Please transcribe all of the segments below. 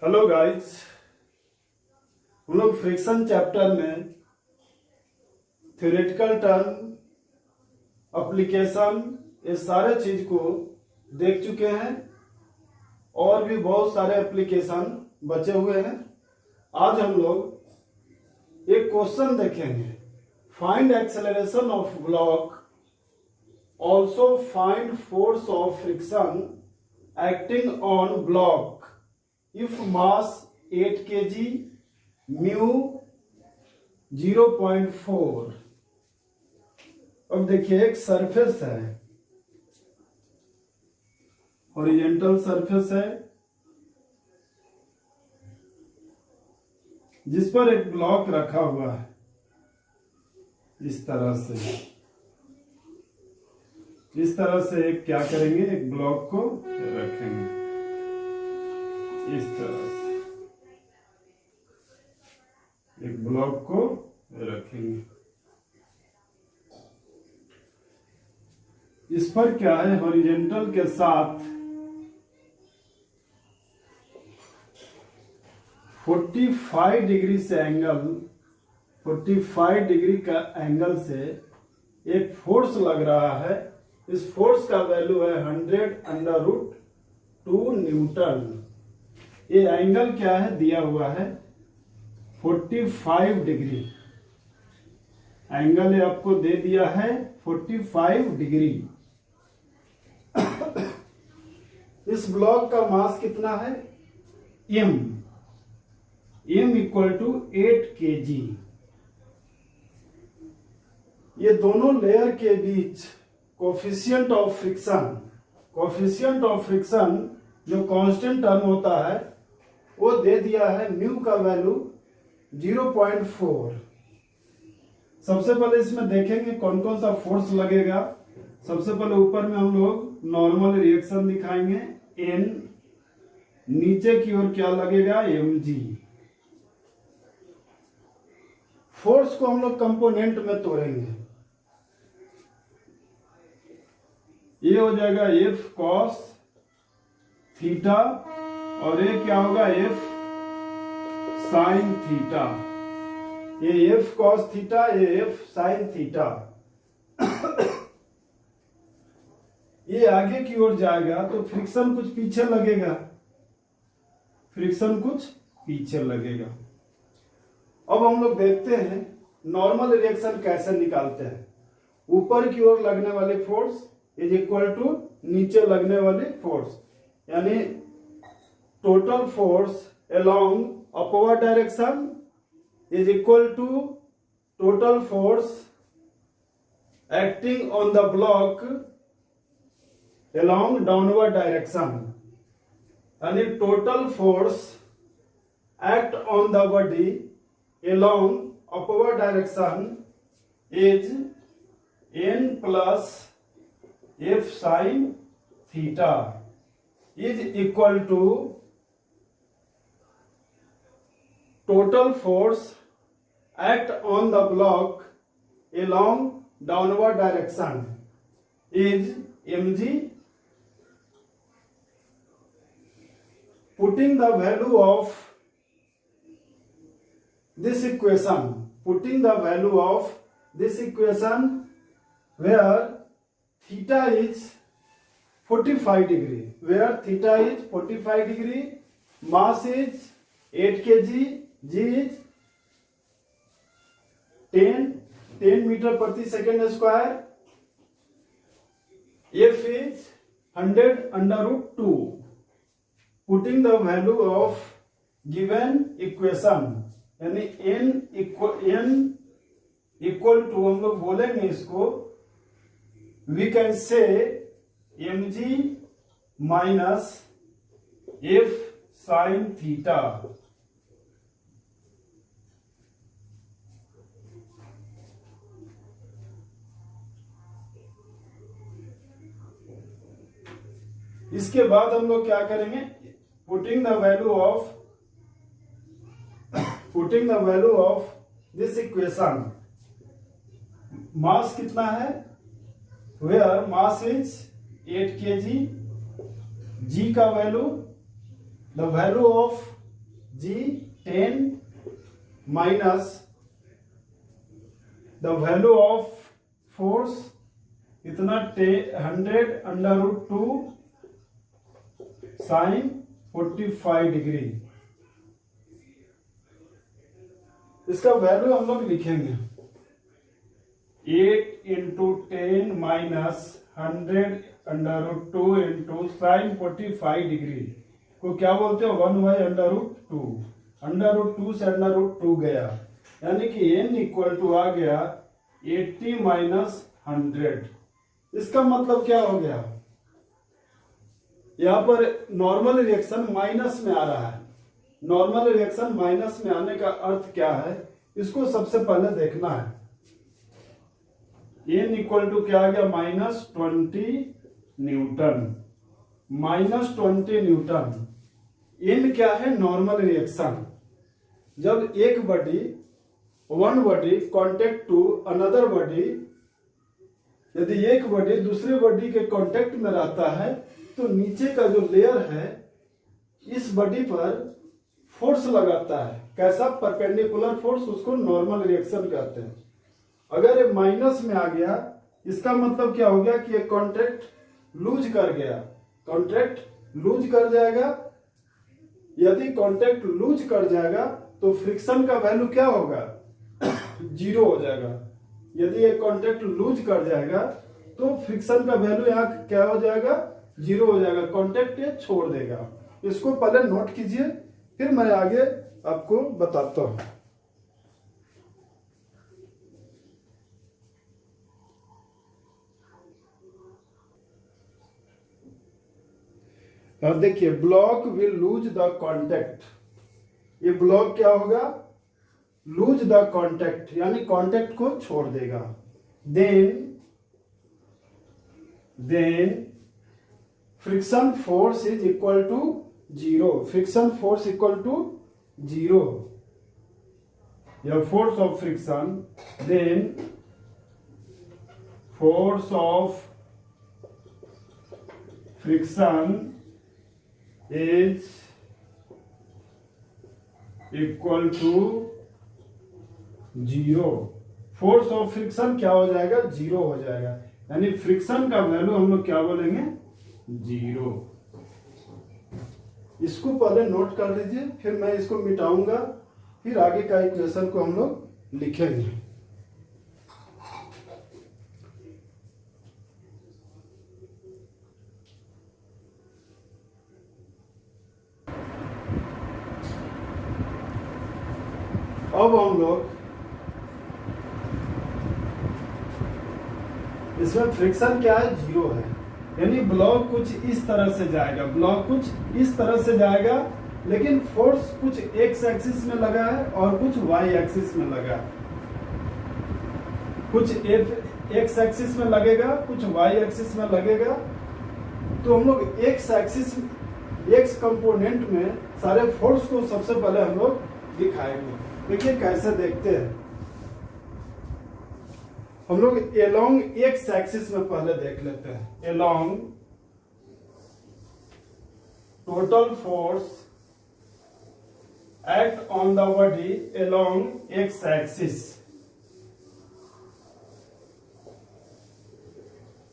Hello guys, हम लोग friction chapter में थ्योरेटिकल टर्म, एप्लीकेशन, ये सारे चीज को देख चुके हैं और भी बहुत सारे एप्लीकेशन बचे हुए हैं। आज हम लोग एक क्वेश्चन देखेंगे। Find acceleration of block, also find force of friction acting on block if mass 8 kg, mu 0.4। अब देखिए, एक सरफेस है, हॉरिजॉन्टल सरफेस है, जिस पर एक ब्लॉक रखा हुआ है। इस तरह से एक क्या करेंगे, एक ब्लॉक को रखेंगे इस तरह से, एक ब्लॉक को रखेंगे। इस पर क्या है, हॉरिजॉन्टल के साथ 45 डिग्री से एंगल, 45 डिग्री का एंगल से एक फोर्स लग रहा है। इस फोर्स का वैल्यू है 100√2 न्यूटन। ये एंगल क्या है, दिया हुआ है 45 डिग्री। एंगल ये आपको दे दिया है 45 डिग्री। इस ब्लॉक का मास कितना है, m = 8 kg। ये दोनों लेयर के बीच कोफिशिएंट ऑफ फ्रिक्शन जो कांस्टेंट टर्म होता है वो दे दिया है, म्यू का वैल्यू 0.4। सबसे पहले इसमें देखेंगे कौन कौन सा फोर्स लगेगा। सबसे पहले ऊपर में हम लोग नॉर्मल रिएक्शन दिखाएंगे, N। नीचे की ओर क्या लगेगा, mg। फोर्स को हम लोग कंपोनेंट में तोड़ेंगे। ये हो जाएगा F cos थीटा और ये क्या होगा, F sin थीटा। ये F cos थीटा, ये F sin थीटा। ये आगे की ओर जाएगा तो फ्रिक्शन कुछ पीछे लगेगा। अब हम लोग देखते हैं नॉर्मल रिएक्शन कैसे निकालते हैं। ऊपर की ओर लगने वाली फोर्स इज इक्वल टू नीचे लगने वाली फोर्स, यानी total force along upward direction is equal to total force acting on the block along downward direction। यानी total force act on the body along upward direction is n plus f sin theta is equal to total force act on the block along downward direction is mg। Putting the value of this equation where theta is 45 degree, mass is 8 kg, g is 10 metre प्रति second square, f is 100√2। Putting the value of given equation, यानी n equal to, हम लोग बोलेंगे इसको, we can say mg minus f sin theta। इसके बाद हम लोग क्या करेंगे, putting the value of this equation. Mass कितना है, where mass is 8 kg, g का value, the value of g 10 minus the value of force इतना 100 अंडर रूट 2 साइन 45 डिग्री। इसका वैल्यू हम लोग लिखेंगे 8 into 10 minus 100 under root 2 into sine 45 degree को क्या बोलते हो 1 by under root 2। Under root 2 से अंडर रूट 2 गया, यानी कि n इक्वल टू आ गया 80 माइनस 100। इसका मतलब क्या हो गया, यहां पर नॉर्मल रिएक्शन माइनस में आ रहा है। नॉर्मल रिएक्शन माइनस में आने का अर्थ क्या है, इसको सबसे पहले देखना है। n इक्वल टू क्या आ गया -20 न्यूटन। -20 न्यूटन n क्या है, नॉर्मल रिएक्शन। जब एक body one body contact to another body, यदि एक बॉडी दूसरे बॉडी के कांटेक्ट में रहता है तो नीचे का जो लेयर है इस बॉडी पर फोर्स लगाता है। कैसा, परपेंडिकुलर फोर्स, उसको नॉर्मल रिएक्शन कहते हैं। अगर ये माइनस में आ गया, इसका मतलब क्या हो गया कि ये कॉन्ट्रैक्ट लूज कर गया, कॉन्ट्रैक्ट लूज कर जाएगा। यदि कॉन्ट्रैक्ट लूज कर जाएगा तो फ्रिक्शन का वैल्यू क्या होगा 0 हो जाएगा। यदि ये कॉन्ट्रैक्ट लूज कर जाएगा तो फ्रिक्शन का वैल्यू यहाँ क्या हो जाएगा 0 हो जाएगा, कॉन्टैक्ट ये छोड़ देगा। इसको पहले नोट कीजिए, फिर मैं आगे आपको बताता हूं। अब देखिए, block will lose the contact. ये ब्लॉक क्या होगा, लूज द कॉन्टैक्ट, यानी कॉन्टैक्ट को छोड़ देगा। Then friction force is equal to 0। Friction force equal to 0, या force of friction. Then force of friction is equal to 0। Force of friction क्या हो जाएगा 0 हो जाएगा, यानी फ्रिक्शन का वैल्यू हम लोग क्या बोलेंगे 0। इसको पहले नोट कर लीजिए, फिर मैं इसको मिटाऊंगा, फिर आगे का इक्वेशन को हम लोग लिखेंगे। अब हम लोग इसमें फ्रिक्शन क्या है 0 है, यानी ब्लॉक कुछ इस तरह से जाएगा, ब्लॉक कुछ इस तरह से जाएगा, लेकिन फोर्स कुछ एक्स एक्सिस में लगा है और कुछ वाई एक्सिस में लगा है। कुछ एक्स एक्सिस में लगेगा, कुछ वाई एक्सिस में लगेगा। तो हम लोग एक्स एक्सिस, एक्स कंपोनेंट में सारे फोर्स को सबसे पहले हम लोग दिखाएंगे। देखिए कैसे देखते हैं हम लोग। एलोंग एक्स एक्सिस में पहले देख लेते हैं। Along total force act on the body along x axis.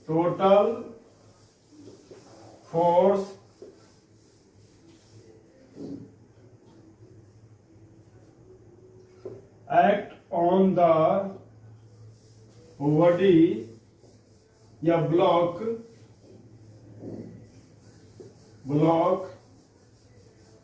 Total force act on the body या block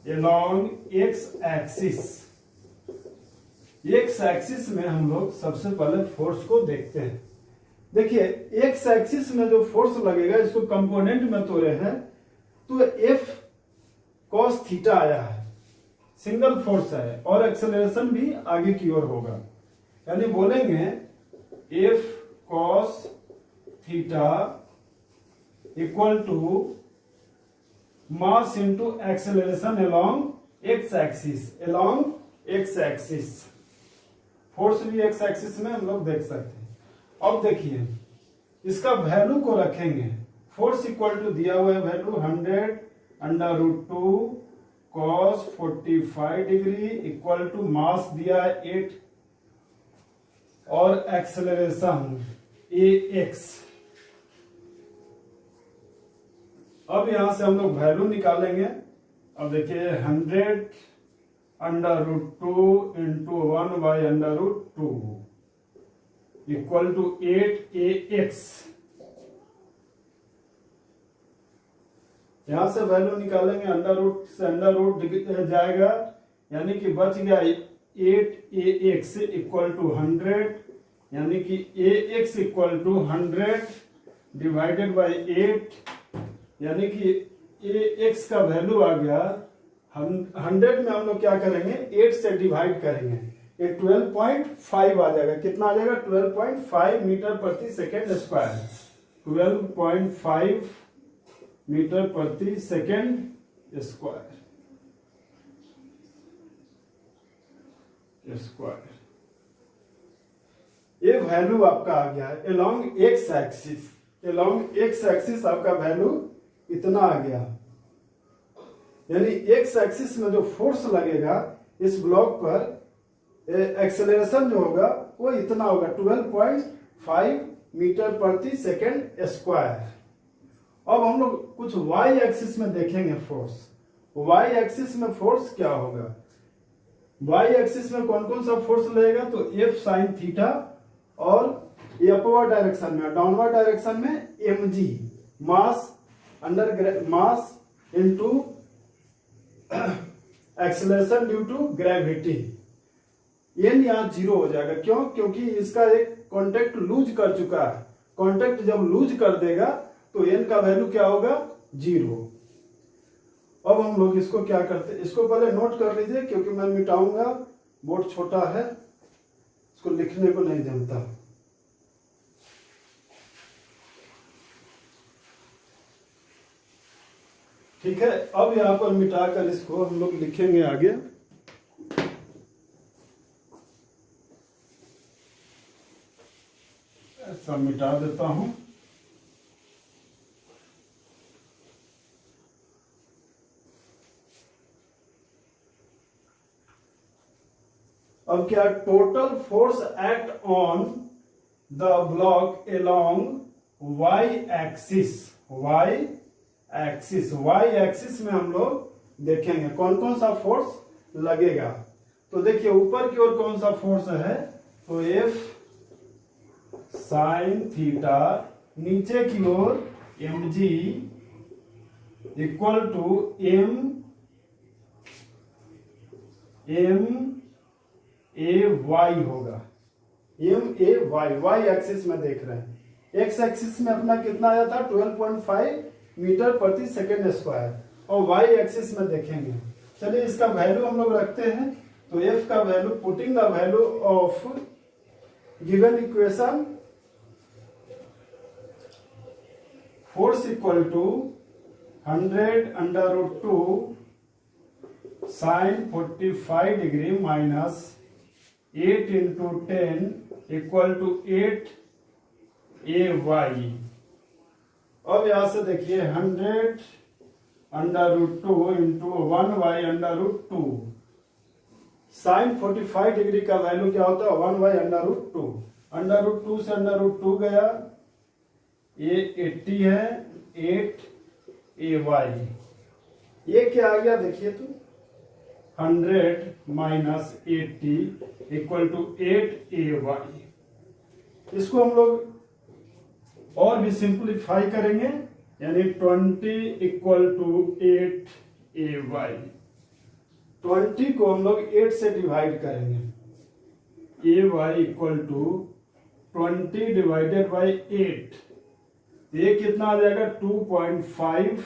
along x axis। x axis में हम लोग सबसे पहले फोर्स को देखते हैं। देखिए x एक्सिस में जो फोर्स लगेगा, इसको कंपोनेंट में तोड़े हैं तो F cos थीटा आया है, सिंगल फोर्स है, और एक्सेलरेशन भी आगे की ओर होगा, यानी बोलेंगे F cos theta equal to mass into acceleration along x axis. Along x axis force भी एक्स एक्सिस में हम लोग देख सकते हैं। अब देखिए इसका वैल्यू को रखेंगे। फोर्स इक्वल टू दिया हुआ है value 100 under root 2 cos 45 degree equal to mass दिया है 8 और एक्सेलरेशन ax। अब यहां से हम लोग वैल्यू निकालेंगे। अब देखिए 100√2 इंटू 1/√2 इक्वल टू 8ax। यहां से वैल्यू निकालेंगे, अंडर रूट से अंडर रूट जाएगा, यानी कि बच गया 8ax इक्वल टू 100, यानी कि ax equal to 100 divided by 8, यानी कि ax का वैल्यू आ गया 100 में हम लोग क्या करेंगे 8 से डिवाइड करेंगे, ये 12.5 आ जाएगा। कितना आ जाएगा 12.5 मीटर प्रति सेकेंड स्क्वायर, 12.5 मीटर प्रति सेकेंड स्क्वायर। ये वैल्यू आपका आ गया है along x axis. Along x axis आपका वैल्यू इतना आ गया, यानी एक्स एक्सिस में जो फोर्स लगेगा इस ब्लॉक पर, एक्सेलरेशन जो होगा वो इतना होगा 12.5 मीटर प्रति सेकेंड स्क्वायर। अब हम लोग कुछ वाई एक्सिस में देखेंगे फोर्स। वाई एक्सिस में फोर्स क्या होगा, वाई एक्सिस में कौन कौन सा फोर्स लगेगा, तो एफ साइन थीटा, और ये अपवर्ड डायरेक्शन में, डाउनवर्ड डायरेक्शन में mg mass under mass into acceleration due to gravity. N यहाँ 0 हो जाएगा, क्यों, क्योंकि इसका एक कॉन्टेक्ट लूज कर चुका है। कॉन्टेक्ट जब लूज कर देगा तो एन का वैल्यू क्या होगा 0। अब हम लोग इसको क्या करते हैं, इसको पहले नोट कर लीजिए, क्योंकि मैं मिटाऊंगा, बोर्ड छोटा है, इसको लिखने को नहीं जमता। ठीक है, अब यहां पर मिटाकर इसको हम लोग लिखेंगे आगे। ऐसा मिटा देता हूं। अब क्या, total force act on the block along y axis. Y axis में हम लोग देखेंगे कौन कौन सा फोर्स लगेगा। तो देखिए ऊपर की ओर कौन सा फोर्स है, तो एफ साइन थीटा, नीचे की ओर mg equal to m a y होगा। MAY वाई एक्सिस में देख रहे हैं। एक्स एक्सिस में अपना कितना आया था 12.5 मीटर प्रति सेकेंड स्क्वायर, और वाई एक्सिस में देखेंगे। चलिए इसका वैल्यू हम लोग रखते हैं। तो एफ का value, putting the value of given equation, force equal to 100√2 sine 45 degree minus 8 into 10 equal to 8 AY। अब यहां से देखिए 100√2 इंटू 1/√2, साइन 45 डिग्री का वैल्यू क्या होता है 1/√2। √2 से √2 गया, ये 80 है, 8 AY। ये क्या आ गया देखिए, तो 100 माइनस 80 इक्वल टू 8 AY। इसको हम लोग और भी सिंप्लीफाई करेंगे, यानी 20 इक्वल टू 8 AY। 20 को हम लोग 8 से डिवाइड करेंगे, AY equal to 20 divided by 8, ये कितना आ जाएगा 2.5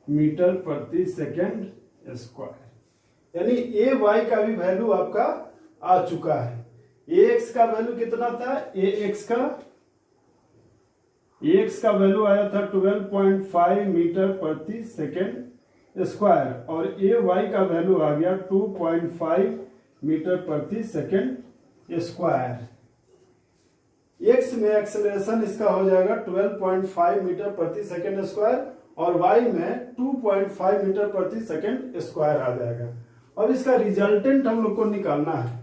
मीटर प्रति सेकेंड स्क्वायर। यानी AY का भी वैल्यू आपका आ चुका है। AX का वैल्यू कितना था, AX का वैल्यू आया था 12.5 मीटर प्रति सेकेंड स्क्वायर, और AY का वैल्यू आ गया 2.5 मीटर प्रति सेकेंड स्क्वायर। एक्स में एक्सेलरेशन इसका हो जाएगा 12.5 मीटर प्रति सेकेंड स्क्वायर, और y में 2.5 मीटर प्रति सेकंड स्क्वायर आ जाएगा। अब इसका रिजल्टेंट हम लोग को निकालना है।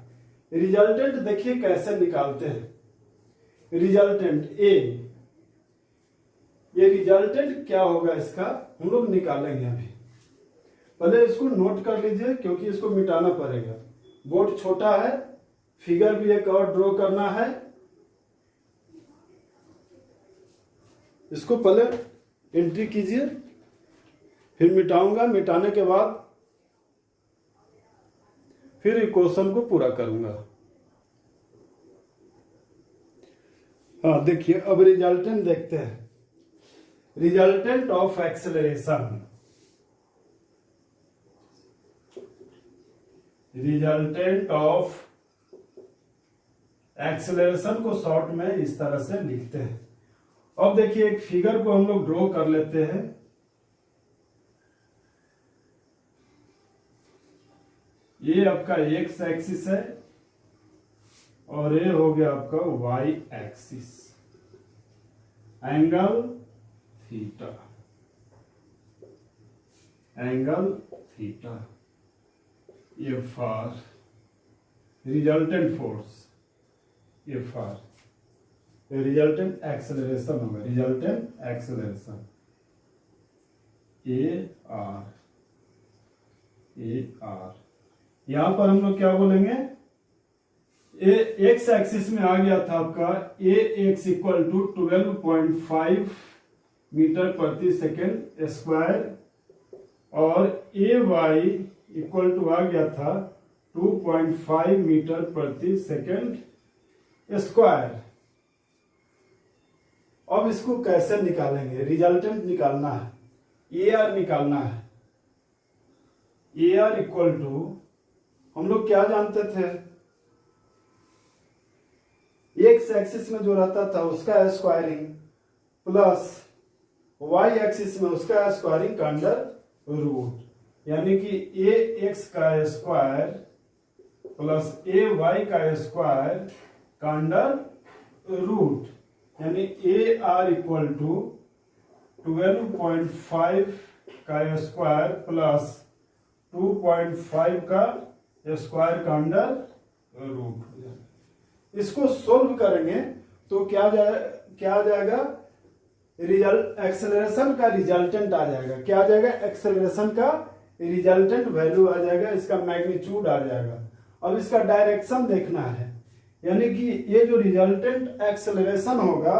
रिजल्टेंट देखिए कैसे निकालते हैं। रिजल्टेंट ए, ये रिजल्टेंट क्या होगा इसका हम लोग निकालेंगे। अभी पहले इसको नोट कर लीजिए क्योंकि इसको मिटाना पड़ेगा। बोर्ड छोटा है, फिगर भी एक और ड्रॉ करना है। इसको पहले एंट्री कीजिए, फिर मिटाऊंगा। मिटाने के बाद फिर इक्वेशन को पूरा करूंगा। हाँ देखिए, अब रिजल्टेंट देखते हैं। Resultant of acceleration, resultant of acceleration को शॉर्ट में इस तरह से लिखते हैं। अब देखिए एक फिगर को हम लोग ड्रॉ कर लेते हैं। ये आपका एक्स एक्सिस है और ये हो गया आपका y axis, angle theta, angle theta. ये फॉर रिजल्टेंट फोर्स, ये फॉर रिजल्टेंट एक्सेलरेशन होगा, resultant acceleration a r, a r. यहां पर हम लोग क्या बोलेंगे, ए एक्स एक्सिस में आ गया था आपका ए एक्स इक्वल टू 12.5 मीटर प्रति सेकेंड स्क्वायर और ए वाई इक्वल टू आ गया था 2.5 मीटर प्रति सेकेंड स्क्वायर। अब इसको कैसे निकालेंगे, रिजल्टेंट निकालना है, ए आर निकालना है। ए आर इक्वल टू हम लोग क्या जानते थे, एक्स एक्सिस में जो रहता था उसका स्क्वायरिंग प्लस वाई एक्सिस में उसका स्क्वायरिंग का अंडर रूट, यानी कि ए एक्स का स्क्वायर प्लस ए वाई का स्क्वायर का अंडर रूट, यानी ए आर इक्वल टू 12.5 का स्क्वायर प्लस 2.5 का स्क्वायर का अंडर रूट। इसको सोल्व करेंगे तो क्या आ जाएगा, रिजल्ट एक्सेलरेशन का रिजल्टेंट आ जाएगा। क्या आ जाएगा, एक्सेलरेशन का रिजल्टेंट वैल्यू आ जाएगा, इसका मैग्नीट्यूड आ जाएगा। अब इसका डायरेक्शन देखना है, यानी कि ये जो रिजल्टेंट एक्सेलरेशन होगा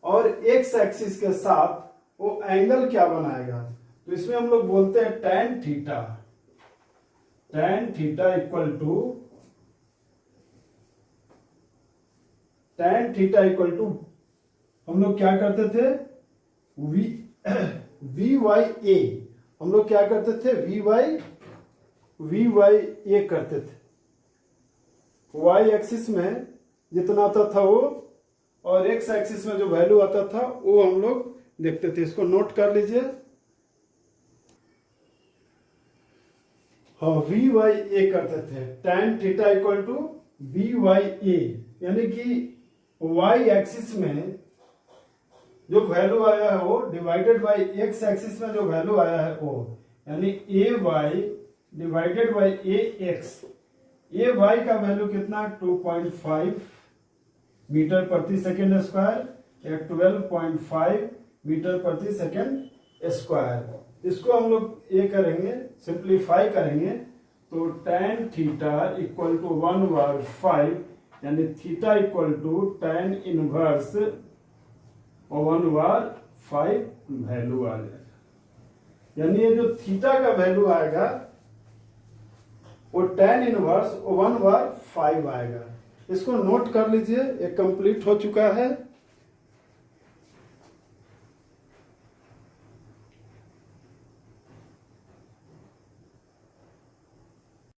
और एक्स एक्सिस के साथ वो एंगल क्या बनाएगा, तो इसमें हम लोग बोलते हैं tan theta. tan theta equal to, tan theta equal to हम लोग क्या करते थे, वी वाई ए, हम लोग क्या करते थे, वी वाई ए करते थे। वाई एक्सिस में जितना आता था वो और एक्स एक्सिस में जो वैल्यू आता था वो हम लोग देखते थे। इसको नोट कर लीजिए। हाँ, वी वाई ए करते थे, tan theta equal to V Y A, यानी कि वाई एक्सिस में जो वैल्यू आया है वो डिवाइडेड बाई एक्स एक्सिस में जो वैल्यू आया है वो, यानी A Y divided by A X. A Y का वैल्यू कितना, 2.5 मीटर प्रति सेकेंड स्क्वायर या 12.5 मीटर प्रति सेकेंड स्क्वायर। इसको हम लोग ये करेंगे, सिंप्लीफाई करेंगे तो tan थीटा इक्वल टू 1/5, यानी theta equal to tan inverse 1/5 value आ जाएगा। यानी ये जो थीटा का वैल्यू आएगा वो tan इनवर्स 1/5 आएगा। इसको नोट कर लीजिए, ये कंप्लीट हो चुका है।